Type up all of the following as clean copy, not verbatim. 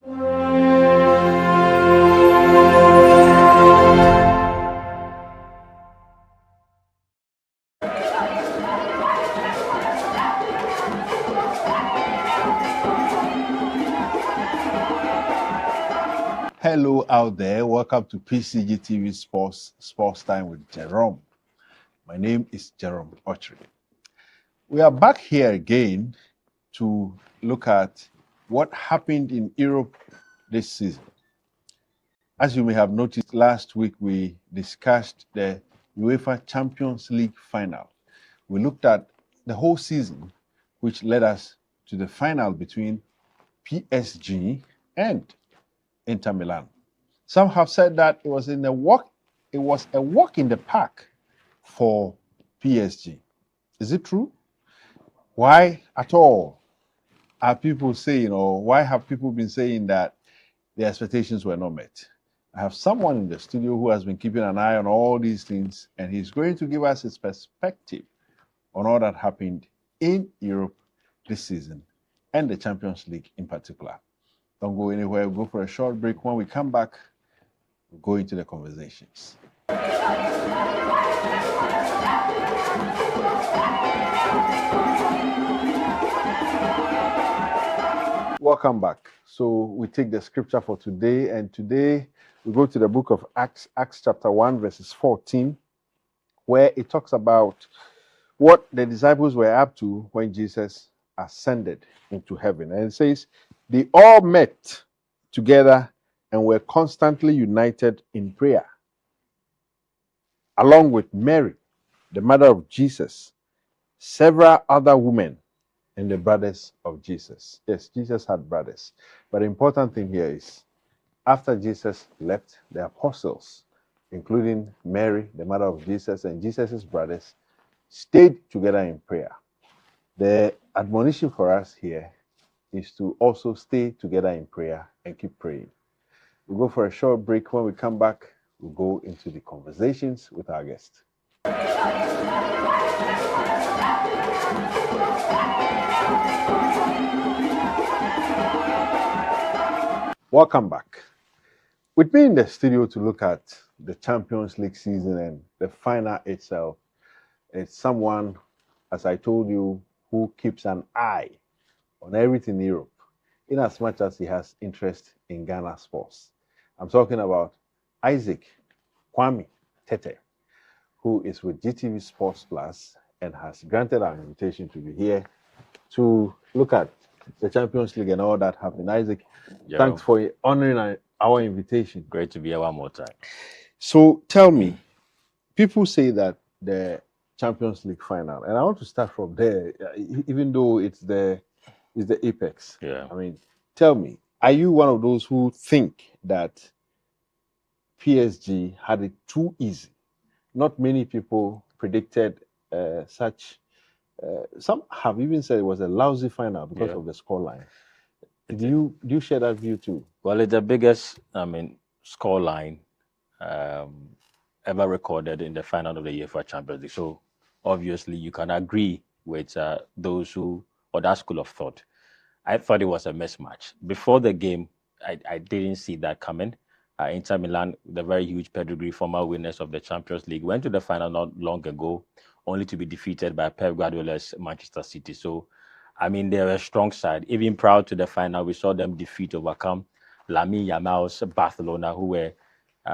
Hello out there, welcome to Pcgtv Sports Time with Jerome. My name is Jerome Ochre. We are back here again to look at what happened in Europe this season. As you may have noticed, last week we discussed the UEFA Champions League final. We looked at the whole season, which led us to the final between PSG and Inter Milan. Some have said that it was a walk in the park for PSG. Is it true? Why at all are people saying, or why have people been saying that the expectations were not met? I have someone in the studio who has been keeping an eye on all these things, and he's going to give us his perspective on all that happened in Europe this season and the Champions League in particular. Don't go anywhere. We'll go for a short break. When we come back, we'll go into the conversations. Welcome back. So we take the scripture for today, and today we go to the book of Acts, Acts chapter 1, verses 14, where it talks about what the disciples were up to when Jesus ascended into heaven. And it says, they all met together and were constantly united in prayer, along with Mary, the mother of Jesus, several other women, and the brothers of Jesus. Yes, Jesus had brothers. But the important thing here is, after Jesus left, the apostles, including Mary, the mother of Jesus, and Jesus' brothers, stayed together in prayer. The admonition for us here is to also stay together in prayer and keep praying. We'll go for a short break. When we come back, we'll go into the conversations with our guest. Welcome back. With me in the studio to look at the Champions League season and the final itself, it's someone, as I told you, who keeps an eye on everything in Europe, in as much as he has interest in Ghana sports. I'm talking about Isaac Kwame Tete, who is with GTV Sports Plus and has granted our invitation to be here to look at the Champions League and all that happened. Isaac, thanks for honoring our invitation. Great to be here one more time. So tell me, people say that the Champions League final, and I want to start from there, even though it's the apex. Yeah. I mean, tell me, are you one of those who think that PSG had it too easy? Not many people predicted such. Some have even said it was a lousy final because of the scoreline. Do you share that view too? Well, it's the biggest, scoreline ever recorded in the final of the UEFA Champions League. So obviously you can agree with those who, or that school of thought. I thought it was a mismatch. Before the game, I didn't see that coming. Inter Milan, the very huge pedigree, former winners of the Champions League, went to the final not long ago, only to be defeated by Pep Guardiola's Manchester City. So, I mean, they're a strong side. Even prior to the final, we saw them overcome Lamine Yamal's Barcelona, who were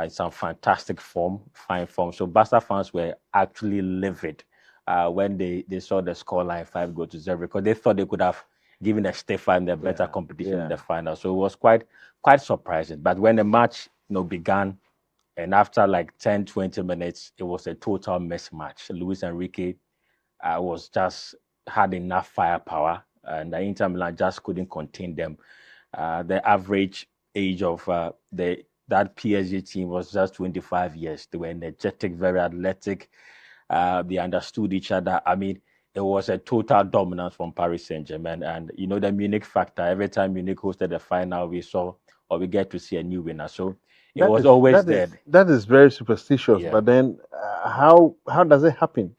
in some fantastic form, fine form. So Barca fans were actually livid when they saw the scoreline 5-0, because they thought they could have given a stiffer and a better competition in the final. So it was quite surprising. But when the match began, and after like 10, 20 minutes, it was a total mismatch. Luis Enrique had enough firepower, and the Inter Milan just couldn't contain them. The average age of that PSG team was just 25 years. They were energetic, very athletic. They understood each other. I mean, it was a total dominance from Paris Saint-Germain. And, the Munich factor, every time Munich hosted the final, we get to see a new winner. So it was always there. That is very superstitious. Yeah. But then how does it happen?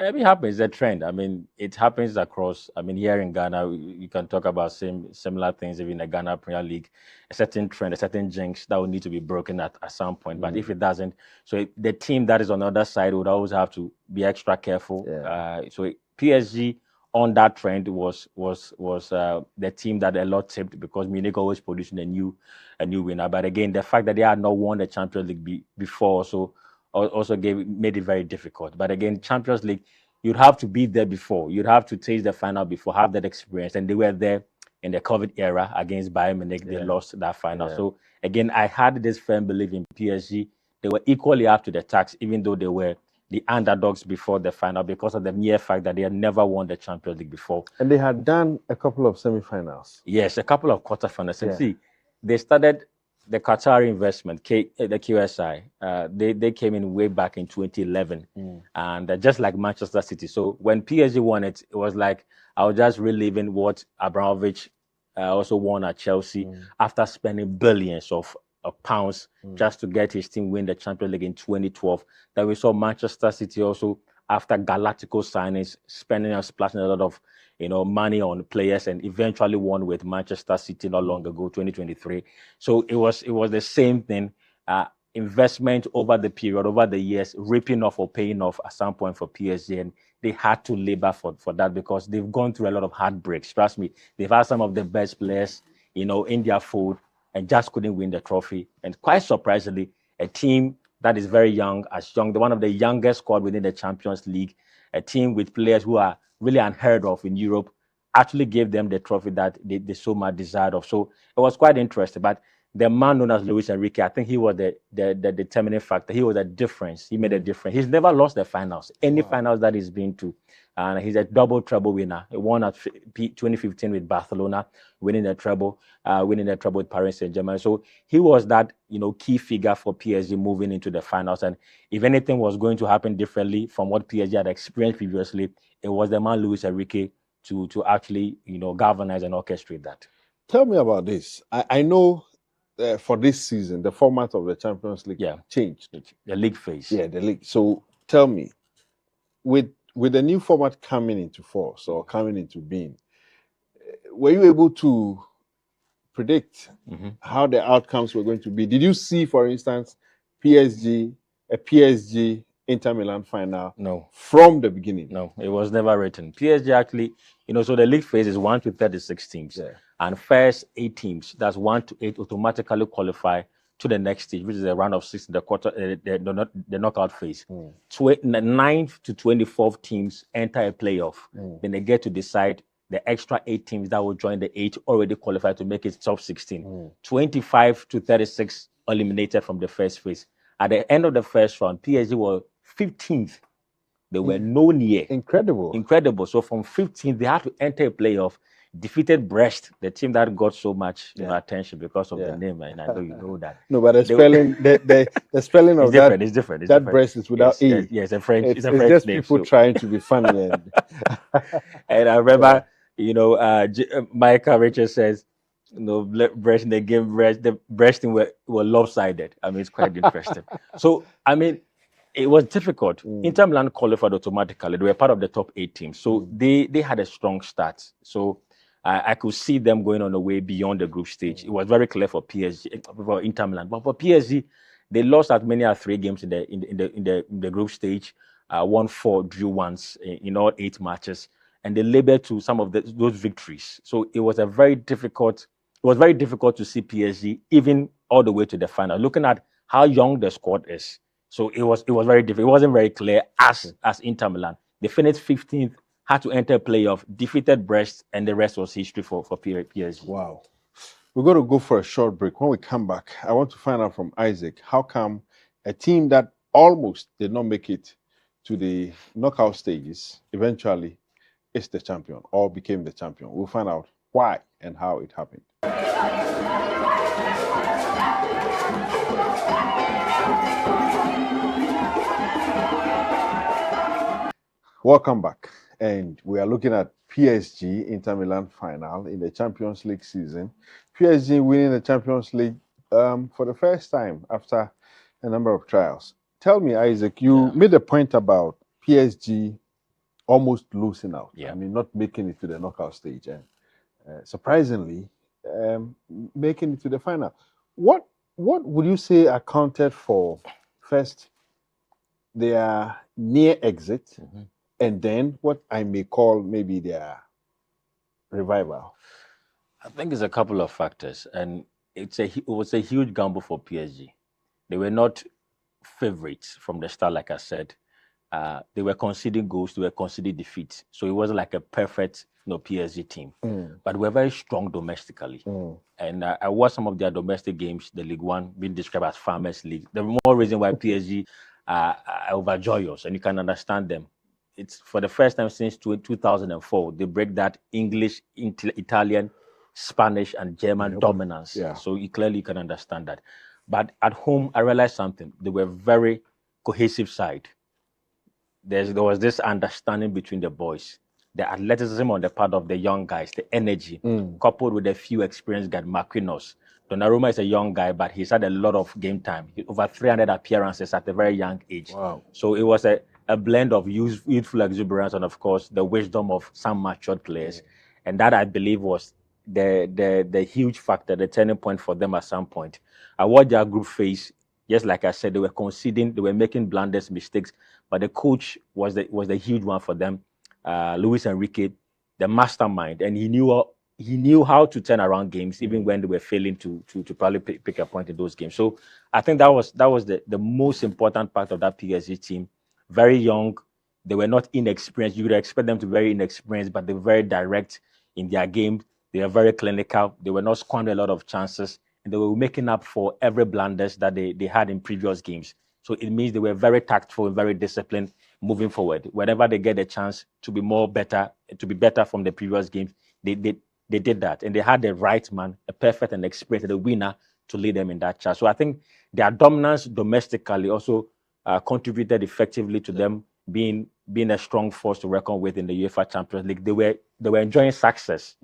It happens, a trend. I mean, it happens across. I mean, here in Ghana, you can talk about similar things, even in the Ghana Premier League, a certain trend, a certain jinx that will need to be broken at some point. But if it doesn't, the team that is on the other side would always have to be extra careful. PSG on that trend was the team that a lot tipped because Munich always producing a new winner. But again, the fact that they had not won the Champions League before, also made it very difficult. But again, Champions League, you'd have to be there before. You'd have to taste the final before, have that experience. And they were there in the COVID era against Bayern Munich. They lost that final. So again, I had this firm belief in PSG. They were equally up to the task, even though they were the underdogs before the final because of the mere fact that they had never won the Champions League before. And they had done a couple of semi-finals. Yes, a couple of quarterfinals. And see, they started the Qatari investment, the QSI, they came in way back in 2011, and just like Manchester City. So when PSG won it, it was like I was just reliving what Abramovich also won at Chelsea after spending billions of pounds just to get his team win the Champions League in 2012. Then we saw Manchester City also after Galactico signings, spending and splashing a lot of money on players, and eventually won with Manchester City not long ago, 2023. So it was the same thing. Investment over the period, over the years, ripping off or paying off at some point for PSG, and they had to labor for that because they've gone through a lot of heartbreaks. Trust me, they've had some of the best players, in their fold, and just couldn't win the trophy. And quite surprisingly, a team that is very young, one of the youngest squad within the Champions League, a team with players who are really unheard of in Europe, actually gave them the trophy that they so much desired of. So it was quite interesting. But the man known as Luis Enrique, I think he was the determining factor. He was a difference. He made a difference. He's never lost the finals, any finals that he's been to. And he's a double treble winner. He won at 2015 with Barcelona, winning the treble with Paris Saint-Germain. So he was that key figure for PSG moving into the finals. And if anything was going to happen differently from what PSG had experienced previously, it was the man Luis Enrique to actually galvanize and orchestrate that. Tell me about this. I know for this season the format of the Champions League changed. The league phase. Yeah, the league. So tell me, with the new format coming into force or coming into being, were you able to predict how the outcomes were going to be? Did you see, for instance, a PSG Inter Milan final? No. From the beginning? No, it was never written. PSG actually, so the league phase is 1 to 36 teams. Yeah. And first 8 teams, that's 1 to 8, automatically qualify to the next stage, which is a round of 6 in the knockout phase. 9 to 24 teams enter a playoff. Then they get to decide the extra 8 teams that will join the 8 already qualified to make it top 16. 25 to 36 eliminated from the first phase. At the end of the first round, PSG were 15th. They were no near. Incredible. So from 15th, they had to enter a playoff, defeated Brest, the team that got so much attention because of the name, and I know you know that. No, but the spelling, the spelling of that is different. That Brest is without E. Yes, a French. It's a French just name, people trying to be funny. And I remember, Michael Richard says, Brest in the game, the Brest team were lopsided. I mean, it's quite interesting. So, I mean, it was difficult. Inter Milan qualified automatically. They were part of the top 8 teams. So they had a strong start. So I could see them going on the way beyond the group stage. It was very clear for PSG, for Inter Milan. But for PSG, they lost as many as 3 games in the group stage, won 4, drew once in all 8 matches, and they labored to some of those victories. So it was very difficult to see PSG even all the way to the final. Looking at how young the squad is. So it was very difficult. It wasn't very clear as Inter Milan. They finished 15th, had to enter playoff, defeated Brest, and the rest was history for PSG. Wow. We're going to go for a short break. When we come back, I want to find out from Isaac, how come a team that almost did not make it to the knockout stages eventually is the champion or became the champion? We'll find out why and how it happened. Welcome back, and we are looking at PSG Inter Milan final in the Champions League season. PSG winning the Champions League for the first time after a number of trials. Tell me, Isaac, you made a point about PSG almost losing out. Yeah. I mean, not making it to the knockout stage, and surprisingly, making it to the final. What would you say accounted for first their near exit, and then what I may call maybe their revival? I think it's a couple of factors, and it was a huge gamble for PSG. They were not favorites from the start, like I said. They were conceding goals, they were conceding defeats. So it wasn't like a perfect PSG team. But we're very strong domestically. And I watched some of their domestic games, the League One, being described as Farmers League. The more reason why PSG are overjoyous, and you can understand them. It's for the first time since 2004, they break that English, Italian, Spanish, and German dominance. Yeah. So you clearly can understand that. But at home, I realized something. They were very cohesive side. There was this understanding between the boys, the athleticism on the part of the young guys, the energy, coupled with a few experienced guys. Marquinhos, Donnarumma is a young guy, but he's had a lot of game time, over 300 appearances at a very young age. Wow. So it was a blend of youthful exuberance and, of course, the wisdom of some matured players. And that, I believe, was the huge factor, the turning point for them at some point. I watched their group phase. Just like I said, they were conceding, they were making blunders, mistakes, but the coach was the huge one for them. Luis Enrique, the mastermind, and he knew how to turn around games, even when they were failing to probably pick a point in those games. So I think that was the most important part of that PSG team. Very young, they were not inexperienced. You would expect them to be very inexperienced, but they were very direct in their game. They were very clinical. They were not squandering a lot of chances. And they were making up for every blunders that they had in previous games. So it means they were very tactful and very disciplined moving forward. Whenever they get a chance to be better from the previous games, they did that. And they had the right man, a perfect and experienced, the winner to lead them in that charge. So I think their dominance domestically also contributed effectively to them being a strong force to reckon with in the UEFA Champions League. They were enjoying success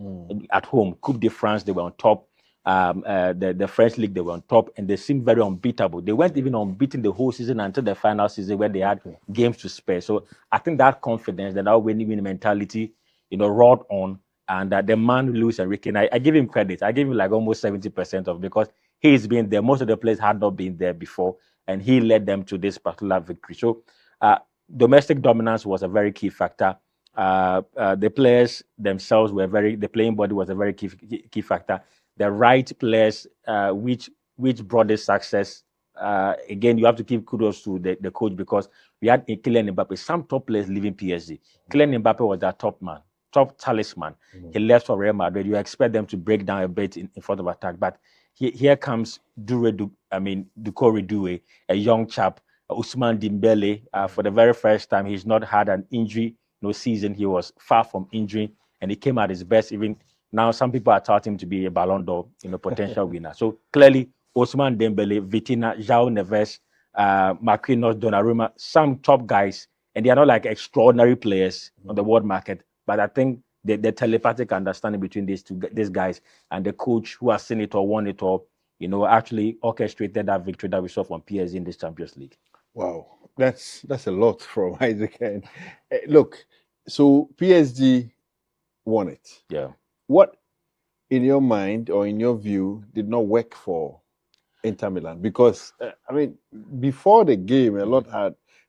at home. Coupe de France, they were on top. The French league, they were on top, and they seemed very unbeatable. They weren't even unbeaten the whole season until the final season where they had games to spare. So I think that confidence, that winning mentality, roared on. And the man, Luis Enrique, I give him credit. I give him like almost 70% of, because he's been there. Most of the players had not been there before, and he led them to this particular victory. So domestic dominance was a very key factor. The players themselves the playing body was a very key factor. The right players, which brought this success. Again, you have to give kudos to the coach, because we had Kylian Mbappe, some top players leaving PSG. Kylian Mbappe was their top man, top talisman. He left for Real Madrid. You expect them to break down a bit in front of attack, but here comes Doucouré Doué, a young chap. Ousmane Dembele, for the very first time, he's not had an injury season. He was far from injury, and he came at his best. Even now, some people are touting him to be a Ballon d'Or, potential winner. So clearly, Ousmane Dembele, Vitinha, João Neves, Marquinhos, Donnarumma, some top guys, and they are not like extraordinary players on the world market. But I think the telepathic understanding between these guys and the coach who has seen it all, won it all, actually orchestrated that victory that we saw from PSG in this Champions League. Wow, that's a lot from Isaac. And look, so PSG won it. Yeah. What, in your mind or in your view, did not work for Inter Milan? Because before the game, a lot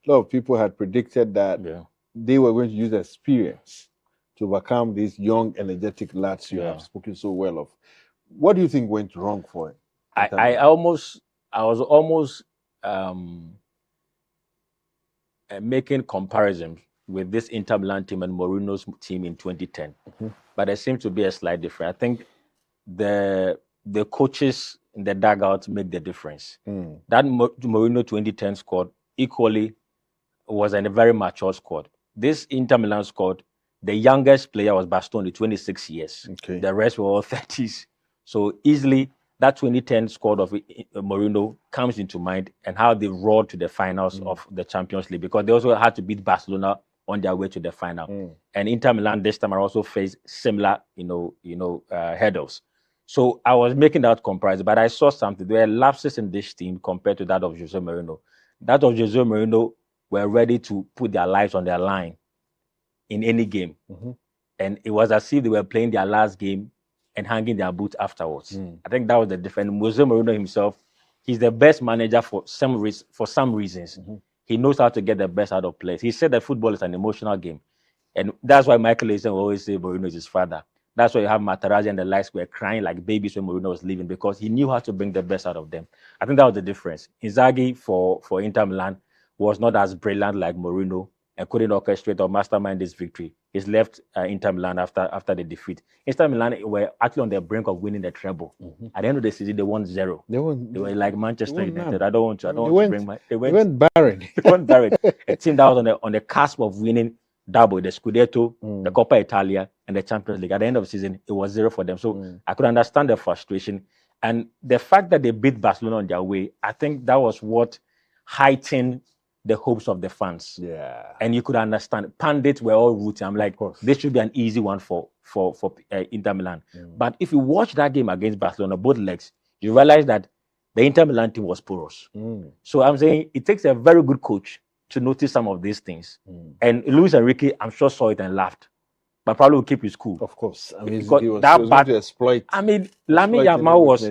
of people had predicted that they were going to use experience to overcome these young, energetic lads you have spoken so well of. What do you think went wrong for it? I was almost making comparisons with this Inter Milan team and Mourinho's team in 2010. But there seems to be a slight difference. I think the coaches in the dugout make the difference. That Mourinho 2010 squad equally was a very mature squad. This Inter Milan squad, the youngest player was Bastoni, 26 years. Okay. The rest were all 30s. So easily, that 2010 squad of Mourinho comes into mind, and how they roared to the finals of the Champions League, because they also had to beat Barcelona on their way to the final. And Inter Milan this time also faced similar, hurdles. So I was making that comparison, but I saw something. There were lapses in this team compared to that of Jose Mourinho. That of Jose Mourinho were ready to put their lives on their line in any game. And it was as if they were playing their last game and hanging their boots afterwards. I think that was the difference. Jose Mourinho himself, he's the best manager for some reasons. He knows how to get the best out of players. He said that football is an emotional game. And that's why Michael Essien will always say Mourinho is his father. That's why you have Materazzi and the likes were crying like babies when Mourinho was leaving, because he knew how to bring the best out of them. I think that was the difference. Inzaghi for Inter Milan was not as brilliant like Mourinho and couldn't orchestrate or mastermind this victory. He's left Inter Milan after the defeat. Inter Milan were actually on the brink of winning the treble. At the end of the season, they won 0. They were like Manchester United. I don't want to bring my. They went barren. They went barren. A team that was on the cusp of winning double, the Scudetto, the Coppa Italia, and the Champions League. At the end of the season, it was 0 for them. So I could understand the frustration. And the fact that they beat Barcelona on their way, I think that was what heightened the hopes of the fans. Yeah. And you could understand. Pundits were all rooting. I'm like, this should be an easy one for Inter Milan. But if you watch that game against Barcelona, both legs, you realize that the Inter Milan team was porous. So I'm saying it takes a very good coach to notice some of these things. And Luis Enrique, I'm sure, saw it and laughed, but probably will keep his cool. Of course. I mean, because he was going to exploit. I mean, Lamine Yamal was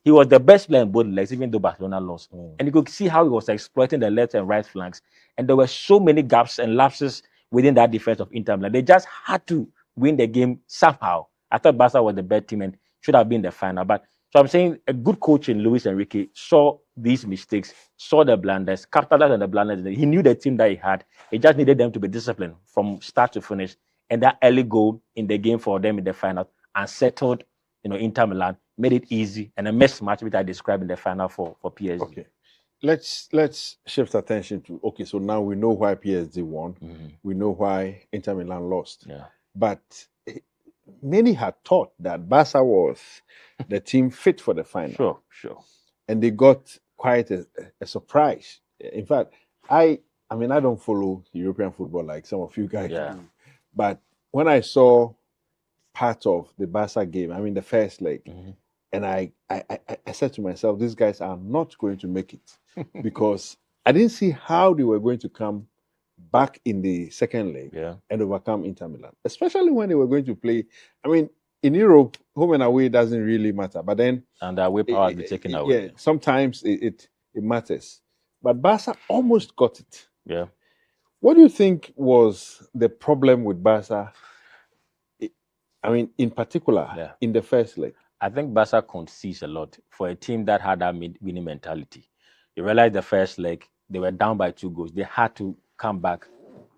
he was the best player in both legs, even though Barcelona lost. And you could see how he was exploiting the left and right flanks. And there were so many gaps and lapses within that defense of Inter Milan. They just had to win the game somehow. I thought Barca was the better team and should have been the final. But so I'm saying a good coach in Luis Enrique saw these mistakes, saw the blunders, capitalized on the blunders. He knew the team that he had. He just needed them to be disciplined from start to finish. And that early goal in the game for them in the final and settled, Inter Milan, made it easy, and a mismatch which I described in the final for PSG. Okay. Let's shift attention to, so now we know why PSG won. We know why Inter Milan lost. Yeah. But many had thought that Barca was the team fit for the final. Sure. And they got quite a surprise. In fact, I don't follow European football like some of you guys do. But when I saw part of the Barca game, the first leg, and I said to myself, these guys are not going to make it because I didn't see how they were going to come back in the second leg and overcome Inter Milan, especially when they were going to play. In Europe, home and away doesn't really matter, but then and away power will be taken away. Yeah, sometimes it matters, but Barca almost got it. Yeah. What do you think was the problem with Barca? In particular, in the first leg. I think Barca concedes a lot for a team that had that winning mentality. You realize the first leg, they were down by 2 goals. They had to come back,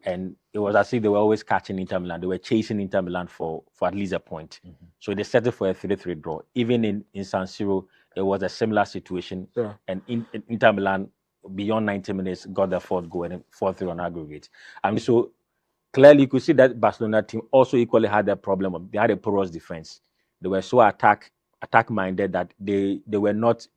and it was as if they were always catching Inter Milan. They were chasing Inter Milan for at least a point. So they settled for a 3-3 draw. Even in San Siro, it was a similar situation. And Inter Milan, beyond 90 minutes, got the 4th goal and 4-3 on aggregate. So clearly you could see that Barcelona team also equally had that problem. They had a porous defense. They were so attack-minded that they were not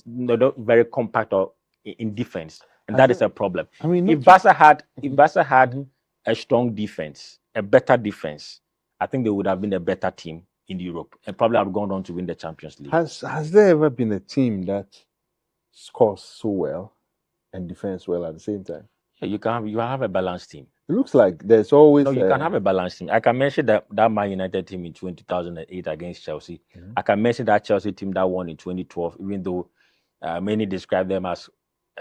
not very compact or in defense. And that is a problem. If Barca had a strong defense, a better defense, I think they would have been a better team in Europe and probably have gone on to win the Champions League. Has there ever been a team that scores so well and defends well at the same time? Yeah, you have a balanced team. It looks like there's always... No, you can have a balanced team. I can mention that Man United team in 2008 against Chelsea. I can mention that Chelsea team that won in 2012, even though many describe them as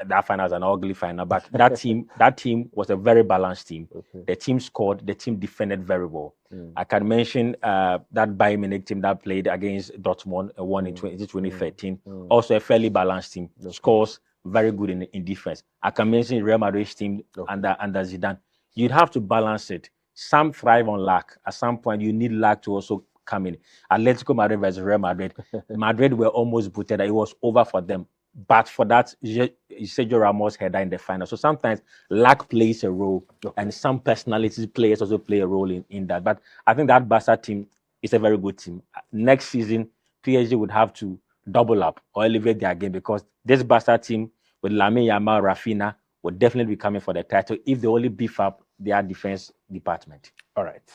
that final as an ugly final. But that team was a very balanced team. The team scored, the team defended very well. I can mention that Bayern Munich team that played against Dortmund and won in 2013. Also a fairly balanced team. Scores very good in defense. I can mention Real Madrid's team under Zidane. You'd have to balance it. Some thrive on luck. At some point, you need luck to also come in. Atletico Madrid versus Real Madrid. Madrid were almost booted. It was over for them. But for that, Sergio Ramos header in the final. So sometimes luck plays a role, and some personalities players also play a role in that. But I think that Barca team is a very good team. Next season, PSG would have to double up or elevate their game, because this Barca team with Lamine Yamal, Rafinha will definitely be coming for the title if they only beef up their defense department. All right.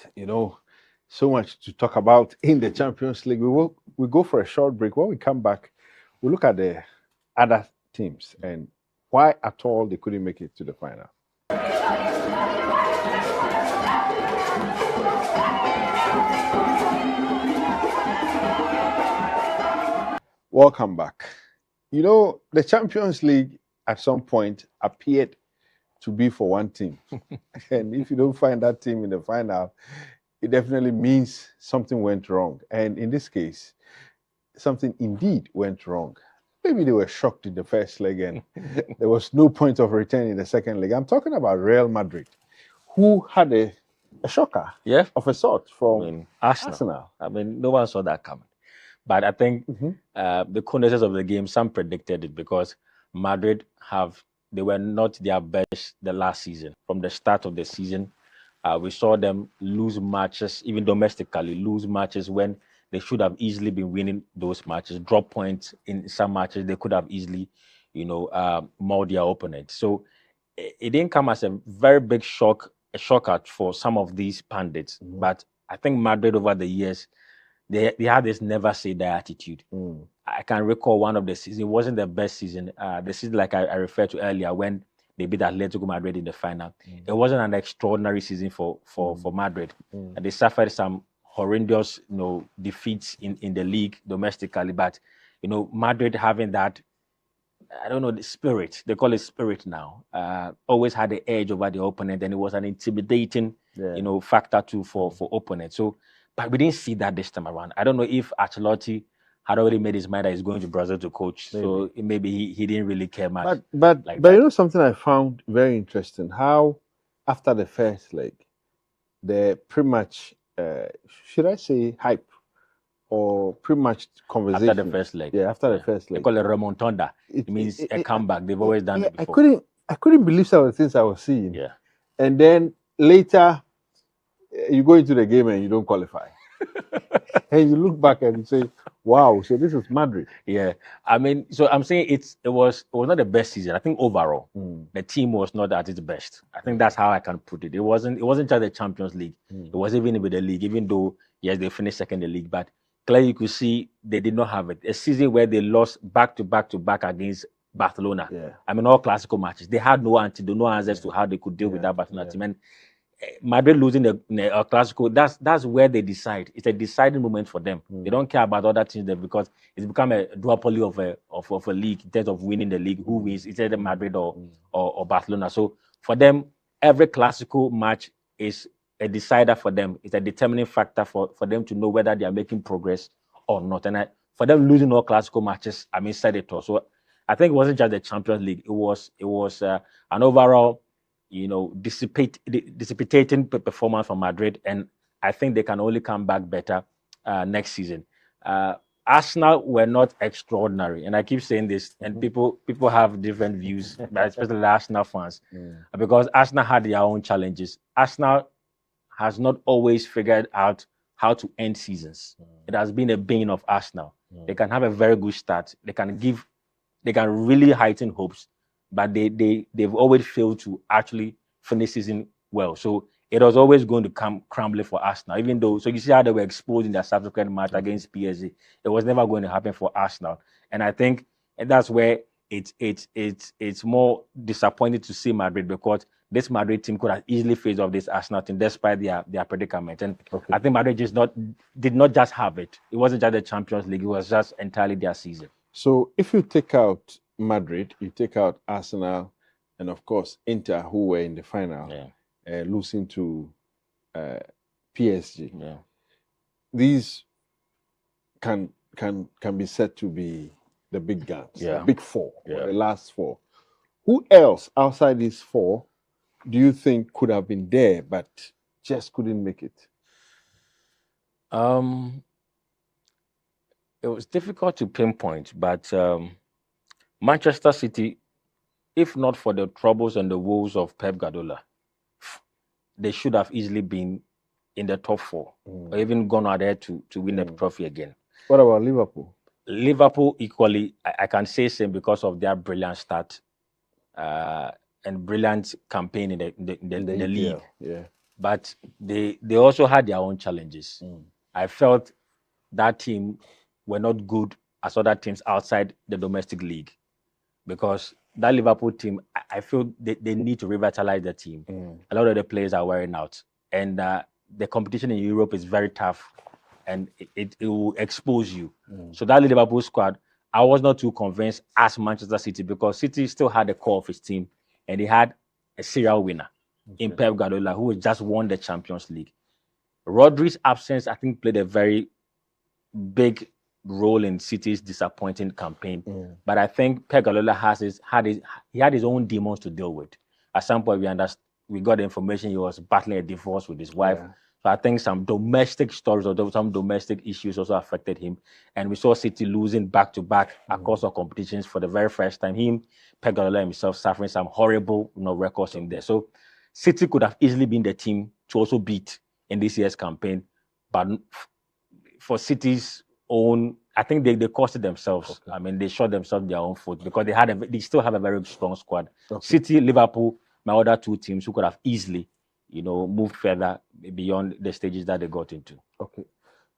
So much to talk about in the Champions League. We go for a short break. When we come back, we'll look at the other teams and why at all they couldn't make it to the final. Welcome back. You know, the Champions League at some point appeared to be for one team. And if you don't find that team in the final, it definitely means something went wrong. And in this case, something indeed went wrong. Maybe they were shocked in the first leg and there was no point of return in the second leg. I'm talking about Real Madrid, who had a shocker of a sort from Arsenal. I mean, no one saw that coming. But I think the conditions of the game, some predicted it because Madrid they were not their best the last season. From the start of the season, we saw them lose matches, even domestically, lose matches when they should have easily been winning those matches, drop points in some matches. They could have easily, mauled their opponent. So it didn't come as a very big shocker for some of these pundits. But I think Madrid over the years, they had this never say die attitude. I can recall one of the seasons. It wasn't the best season. The season like I referred to earlier when they beat Atletico Madrid in the final. It wasn't an extraordinary season for Madrid. And they suffered some horrendous defeats in the league domestically. But Madrid having that, I don't know, the spirit, they call it spirit now, always had the edge over the opponent, and it was an intimidating factor too for opponents. So but we didn't see that this time around. I don't know if Ancelotti had already made his mind that he's going to Brazil to coach. Maybe. So maybe he didn't really care much. But you know something I found very interesting, how after the first leg, the pretty much, should I say hype, or pretty much conversation. After the first leg. Yeah, after the first leg. They call it remontada. It means a comeback. They've always done it before. I couldn't believe some of the things I was seeing. Yeah. And then later, you go into the game and you don't qualify. And you look back and you say, wow, so this is Madrid. Yeah. I mean, so I'm saying it was not the best season. I think overall, the team was not at its best. I think that's how I can put it. It wasn't just the Champions League. It was even with the league, even though, yes, they finished second in the league. But clearly you could see they did not have it. A season where they lost back to back against Barcelona. Yeah. I mean, all classical matches. They had no answers to how they could deal with that Barcelona team. And Madrid losing the Clasico, that's where they decide. It's a deciding moment for them. They don't care about other teams there because it's become a duopoly of a league in terms of winning the league. Who wins? It's either Madrid or Barcelona. So for them, every Clasico match is a decider for them. It's a determining factor for them to know whether they are making progress or not. And for them losing all Clasico matches, I mean, said it all. So I think it wasn't just the Champions League. It was an overall dissipating performance from Madrid, and I think they can only come back better next season. Arsenal were not extraordinary, and I keep saying this, and people have different views, especially the Arsenal fans, because Arsenal had their own challenges. Arsenal has not always figured out how to end seasons. It has been a bane of Arsenal. They can have a very good start. They can really heighten hopes, but they've always failed to actually finish season well. So it was always going to come crumbling for Arsenal, even though, so you see how they were exposed in their subsequent match against PSG. It was never going to happen for Arsenal. And I think that's where it's more disappointing to see Madrid, because this Madrid team could have easily faced off this Arsenal team despite their predicament. And I think Madrid did not just have it. It wasn't just the Champions League. It was just entirely their season. So if you take out Madrid, you take out Arsenal, and of course Inter, who were in the final, losing to PSG. Yeah. These can be said to be the big guns, the big four, or the last four. Who else outside these four do you think could have been there but just couldn't make it? It was difficult to pinpoint, but Manchester City, if not for the troubles and the woes of Pep Guardiola, they should have easily been in the top four, or even gone out there to win the trophy again. What about Liverpool? Liverpool equally, I can say same because of their brilliant start and brilliant campaign in the league. Yeah. But they also had their own challenges. I felt that team were not good as other teams outside the domestic league, because that Liverpool team, I feel they need to revitalize the team. A lot of the players are wearing out, and the competition in Europe is very tough, and it will expose you. So that Liverpool squad, I was not too convinced as Manchester City because City still had the core of his team and they had a serial winner in Pep Guardiola who just won the Champions League. Rodri's absence, I think, played a very big role in City's disappointing campaign. But I think Pep Guardiola had his own demons to deal with. At some point, we got the information he was battling a divorce with his wife. So I think some domestic stories or some domestic issues also affected him. And we saw City losing back-to-back across our competitions for the very first time. Pep Guardiola himself suffering some horrible records in there. So City could have easily been the team to also beat in this year's campaign. But for City's own, I think they cost it themselves. I mean, they shot themselves their own foot because they still have a very strong squad. City, Liverpool, my other two teams who could have easily, moved further beyond the stages that they got into. Okay.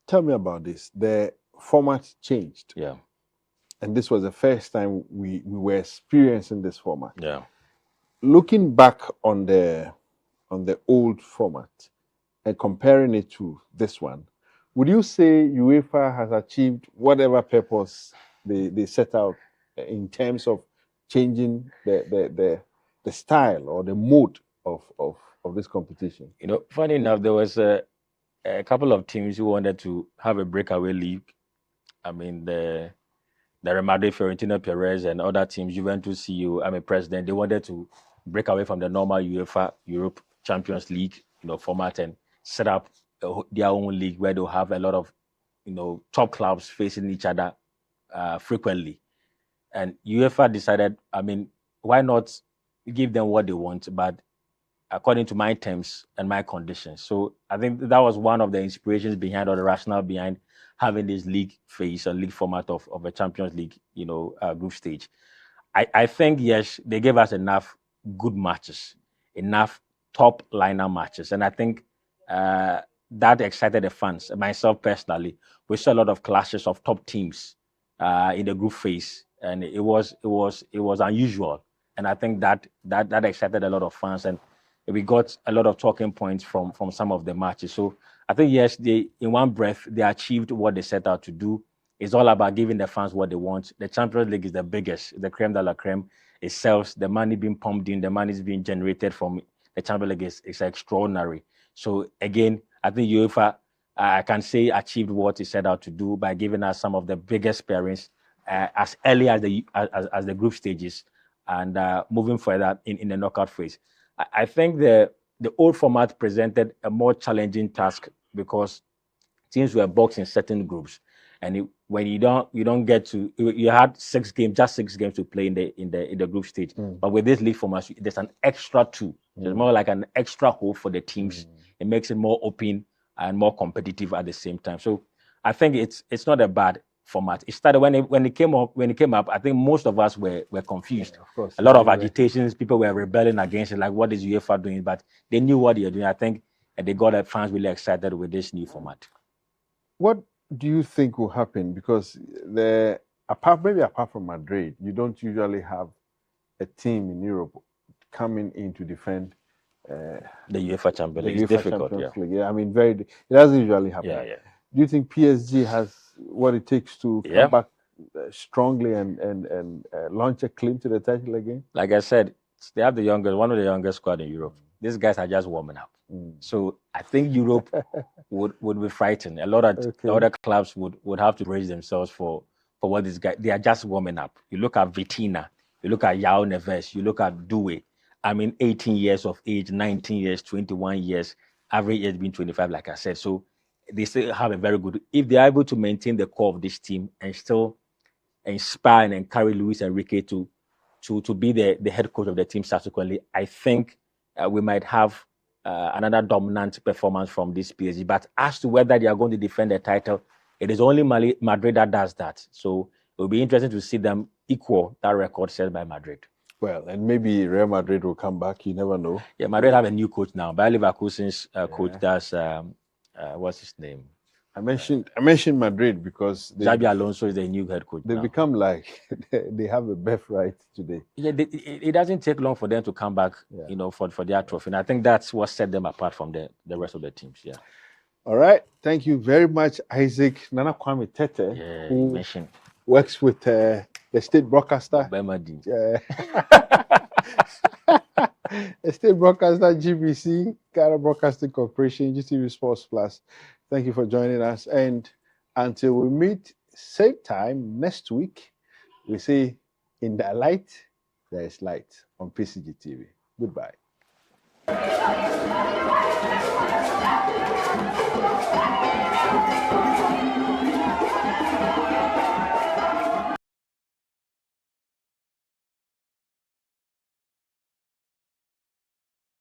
Tell me about this. The format changed. Yeah. And this was the first time we were experiencing this format. Yeah. Looking back on the old format and comparing it to this one, would you say UEFA has achieved whatever purpose they set out in terms of changing the style or the mode of this competition? Funny enough, there was a couple of teams who wanted to have a breakaway league. I mean, the Real Madrid, Florentino Perez, and other teams, Juventus CEO, president, they wanted to break away from the normal UEFA Europe Champions League, format and set up their own league where they'll have a lot of, top clubs facing each other frequently. And UEFA decided, why not give them what they want, but according to my terms and my conditions. So I think that was one of the inspirations behind or the rationale behind having this league phase or league format of a Champions League, group stage. I think, yes, they gave us enough good matches, enough top liner matches. And I think that excited the fans. Myself personally, we saw a lot of clashes of top teams in the group phase. And it was unusual. And I think that excited a lot of fans. And we got a lot of talking points from some of the matches. So I think, yes, in one breath, they achieved what they set out to do. It's all about giving the fans what they want. The Champions League is the biggest, the creme de la creme. It sells, the money being pumped in, the money is being generated from the Champions League is extraordinary. So again, I think UEFA, I can say, achieved what it set out to do by giving us some of the biggest pairings as early as the group stages and moving further in the knockout phase. I think the old format presented a more challenging task because teams were boxed in certain groups, and when you don't get to, you had just six games to play in the group stage. But with this league format, there's an extra two. There's more like an extra hope for the teams. It makes it more open and more competitive at the same time. So I think it's not a bad format. It started when it came up. I think most of us were confused. Of course, a lot of agitations. People were rebelling against it. Like, what is UEFA doing? But they knew what they were doing. I think, and they got the fans really excited with this new format. What do you think will happen? Because apart from Madrid, you don't usually have a team in Europe coming in to defend the UEFA Champions League. It's difficult. League. Yeah, it doesn't usually happen. Yeah. Do you think PSG has what it takes to come back strongly and launch a claim to the title again? Like I said, they have one of the youngest squad in Europe. These guys are just warming up. So I think Europe would be frightened. A lot of other clubs would have to brace themselves for what these guys, they are just warming up. You look at Vitina, you look at João Neves, you look at Doué. 18 years of age, 19 years, 21 years, average age being 25, like I said. So they still have a very good, if they are able to maintain the core of this team and still inspire and encourage Luis Enrique to be the head coach of the team subsequently, I think we might have another dominant performance from this PSG. But as to whether they are going to defend the title, it is only Madrid that does that. So it will be interesting to see them equal that record set by Madrid. Well, and maybe Real Madrid will come back. You never know. Yeah, Madrid have a new coach now. Bayer Leverkusen's coach, that's what's his name? I mentioned Madrid because Xabi Alonso is the new head coach. They become like they have a birthright today. Yeah, it doesn't take long for them to come back, for their trophy. And I think that's what set them apart from the rest of the teams. Yeah. All right. Thank you very much, Isaac. Nana Kwame Tete, who mentioned works with the state broadcaster. Bemadi. The state broadcaster, GBC, Ghana Broadcasting Corporation, GTV Sports Plus. Thank you for joining us. And until we meet same time next week, we say, in the light, there is light on PCGTV. Goodbye.